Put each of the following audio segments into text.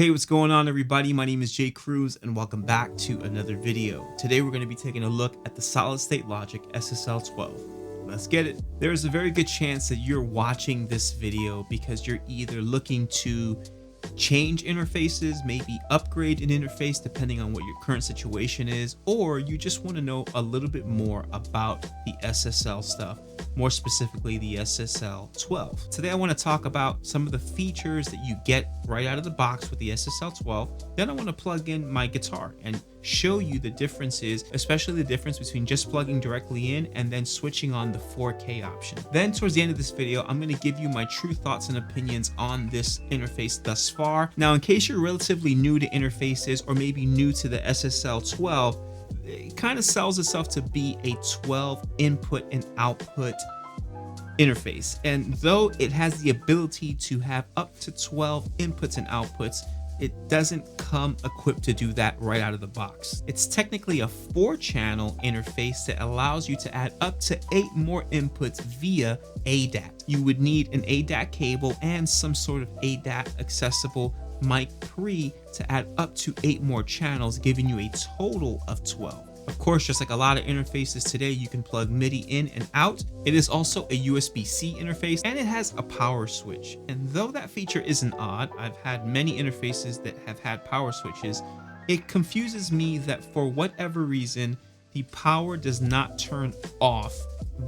Hey, what's going on everybody? My name is Cruz and welcome back to another video. Today we're going to be taking a look at the Solid State Logic SSL 12. Let's get it. There is a very good chance that you're watching this video because you're either looking to change interfaces, maybe upgrade an interface depending on what your current situation is, or you just want to know a little bit more about the SSL stuff, more specifically the SSL 12. Today I want to talk about some of the features that you get right out of the box with the SSL 12. Then I want to plug in my guitar and show you the differences, especially the difference between just plugging directly in and then switching on the 4K option. Then towards the end of this video, I'm going to give you my true thoughts and opinions on this interface thus far. Now, in case you're relatively new to interfaces or maybe new to the SSL 12, it kind of sells itself to be a 12 input and output interface. And though it has the ability to have up to 12 inputs and outputs, it doesn't come equipped to do that right out of the box. It's technically a 4-channel interface that allows you to add up to 8 more inputs via ADAT. You would need an ADAT cable and some sort of ADAT accessible mic pre to add up to 8 more channels, giving you a total of 12. Of course, just like a lot of interfaces today, you can plug MIDI in and out. It is also a USB-C interface and it has a power switch. And though that feature isn't odd, I've had many interfaces that have had power switches, it confuses me that for whatever reason, the power does not turn off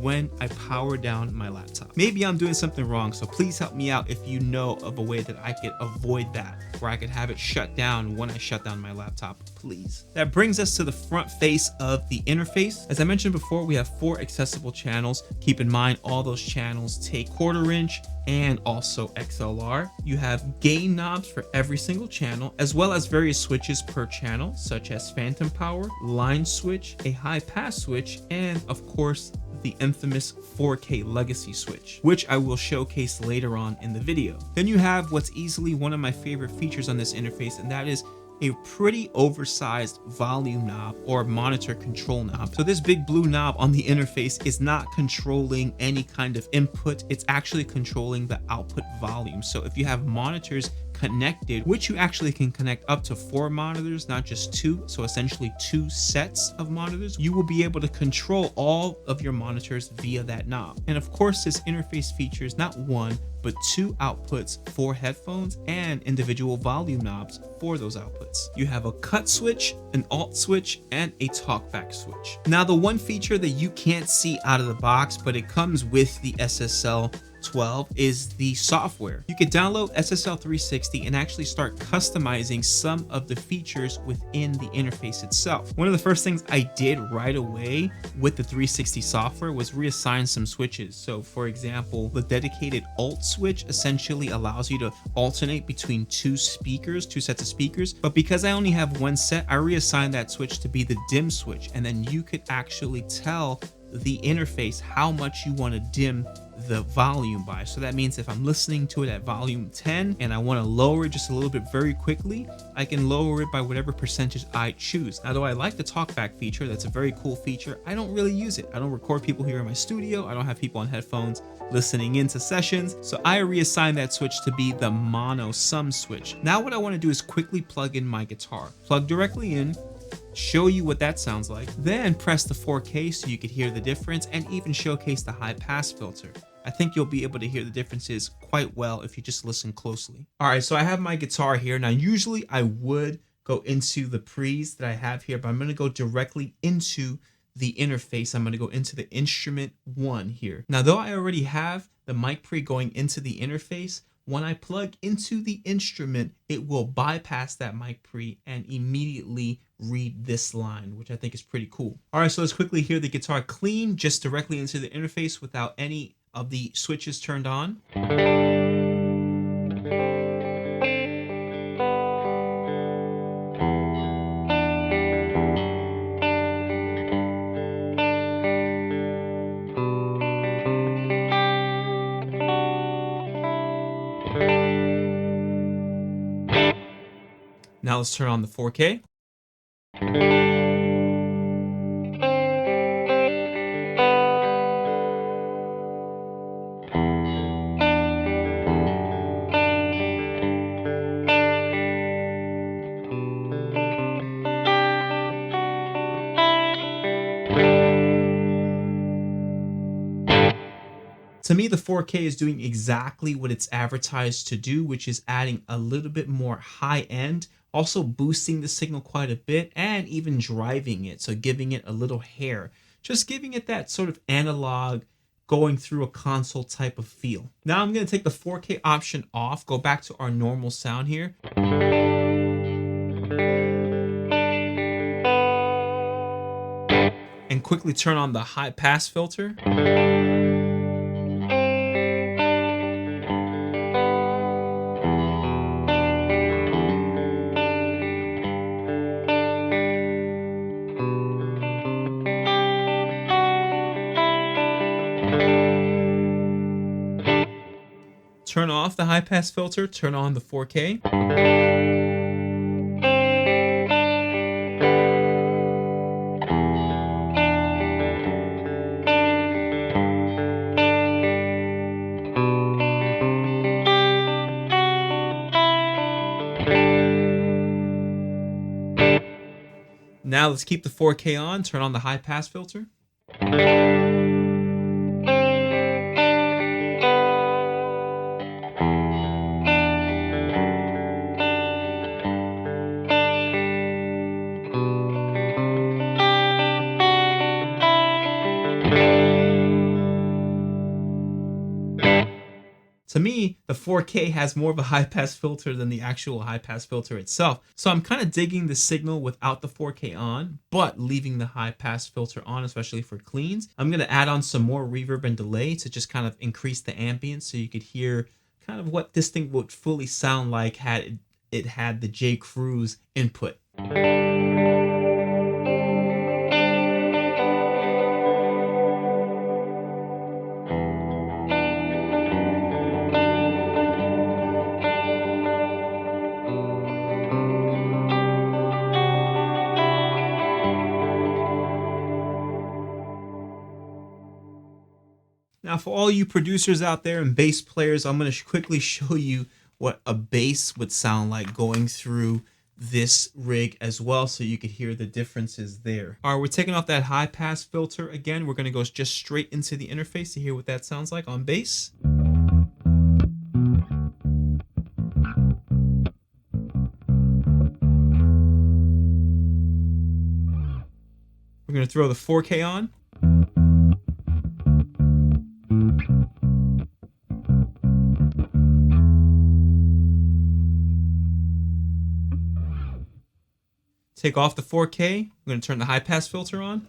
when I power down my laptop. Maybe I'm doing something wrong, so please help me out if you know of a way that I could avoid that, where I could have it shut down when I shut down my laptop, please. That brings us to the front face of the interface. As I mentioned before, we have 4 accessible channels. Keep in mind, all those channels take 1/4 inch and also XLR. You have gain knobs for every single channel, as well as various switches per channel, such as phantom power, line switch, a high pass switch, and of course, the infamous 4K legacy switch, which I will showcase later on in the video. Then you have what's easily one of my favorite features on this interface, and that is a pretty oversized volume knob or monitor control knob. So this big blue knob on the interface is not controlling any kind of input. It's actually controlling the output volume. So if you have monitors connected, which you actually can connect up to 4 monitors, not just 2, so essentially 2 sets of monitors, you will be able to control all of your monitors via that knob. And of course, this interface features not 1, but 2 outputs for headphones and individual volume knobs for those outputs. You have a cut switch, an alt switch, and a talkback switch. Now, the one feature that you can't see out of the box, but it comes with the SSL 12 is the software. You can download SSL 360 and actually start customizing some of the features within the interface itself. One of the first things I did right away with the 360 software was reassign some switches. So for example, the dedicated alt switch essentially allows you to alternate between 2 sets of speakers. But because I only have 1 set, I reassigned that switch to be the dim switch. And then you could actually tell the interface how much you want to dim the volume by. So that means if I'm listening to it at volume 10 and I want to lower it just a little bit very quickly, I can lower it by whatever percentage I choose. Now, though I like the talkback feature, that's a very cool feature, I don't really use it. I don't record people here in my studio. I don't have people on headphones listening into sessions. So I reassigned that switch to be the mono sum switch. Now what I want to do is quickly plug in my guitar. Plug directly in, show you what that sounds like, then press the 4K so you could hear the difference and even showcase the high pass filter. I think you'll be able to hear the differences quite well if you just listen closely. All right, so I have my guitar here. Now, usually I would go into the pre's that I have here, but I'm gonna go directly into the interface. I'm gonna go into the instrument 1 here. Now, though I already have the mic pre going into the interface, when I plug into the instrument, it will bypass that mic pre and immediately read this line, which I think is pretty cool. All right, so let's quickly hear the guitar clean, just directly into the interface without any of the switches turned on. Now let's turn on the 4K. To me, the 4K is doing exactly what it's advertised to do, which is adding a little bit more high end, also boosting the signal quite a bit and even driving it. So giving it a little hair, just giving it that sort of analog going through a console type of feel. Now I'm going to take the 4K option off, go back to our normal sound here. And quickly turn on the high pass filter. Turn off the high pass filter, turn on the 4K. Now let's keep the 4K on, turn on the high pass filter. To me, the 4K has more of a high pass filter than the actual high pass filter itself. So I'm kind of digging the signal without the 4K on, but leaving the high pass filter on, especially for cleans. I'm going to add on some more reverb and delay to just kind of increase the ambience so you could hear kind of what this thing would fully sound like had it had the J. Cruz input. Now, for all you producers out there and bass players, I'm going to quickly show you what a bass would sound like going through this rig as well, so you could hear the differences there. All right, we're taking off that high pass filter again. We're going to go just straight into the interface to hear what that sounds like on bass. We're going to throw the 4K on. Take off the 4K. I'm going to turn the high pass filter on.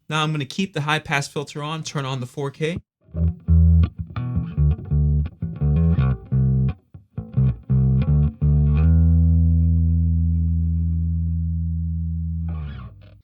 Now I'm going to keep the high pass filter on, turn on the 4K.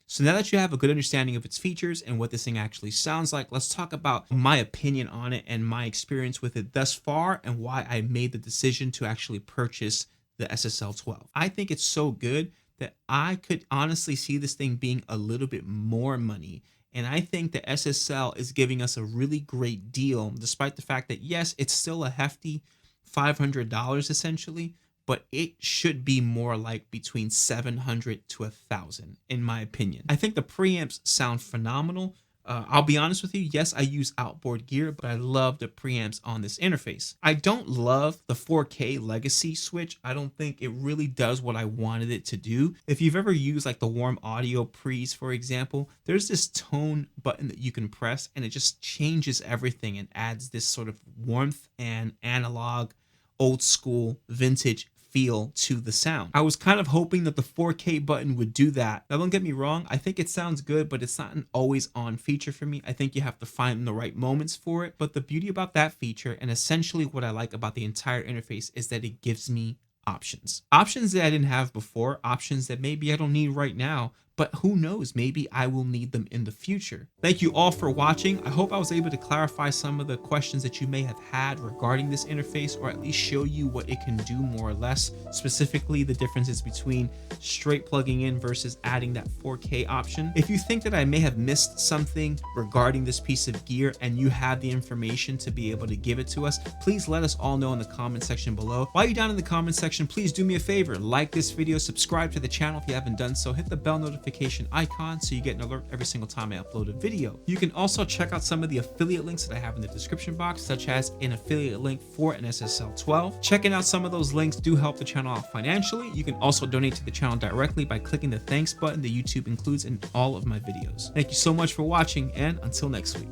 So now that you have a good understanding of its features and what this thing actually sounds like, let's talk about my opinion on it and my experience with it thus far and why I made the decision to actually purchase the SSL-12. I think it's so good that I could honestly see this thing being a little bit more money. And I think the SSL is giving us a really great deal, despite the fact that, yes, it's still a hefty $500 essentially, but it should be more like between $700 to $1,000 in my opinion. I think the preamps sound phenomenal. I'll be honest with you, yes, I use outboard gear, but I love the preamps on this interface. I don't love the 4K legacy switch. I don't think it really does what I wanted it to do. If you've ever used like the Warm Audio pre's, for example, there's this tone button that you can press and it just changes everything and adds this sort of warmth and analog, old school, vintage feel to the sound. I was kind of hoping that the 4K button would do that. Now don't get me wrong, I think it sounds good, but it's not an always on feature for me. I think you have to find the right moments for it. But the beauty about that feature, and essentially what I like about the entire interface, is that it gives me options. Options that I didn't have before, options that maybe I don't need right now, but but who knows, maybe I will need them in the future. Thank you all for watching. I hope I was able to clarify some of the questions that you may have had regarding this interface, or at least show you what it can do more or less, specifically the differences between straight plugging in versus adding that 4K option. If you think that I may have missed something regarding this piece of gear and you have the information to be able to give it to us, please let us all know in the comment section below. While you're down in the comment section, please do me a favor, like this video, subscribe to the channel if you haven't done so, hit the bell notification icon so you get an alert every single time I upload a video. You can also check out some of the affiliate links that I have in the description box, such as an affiliate link for an SSL 12. Checking out some of those links do help the channel out financially. You can also donate to the channel directly by clicking the thanks button that YouTube includes in all of my videos. Thank you so much for watching, and until next week.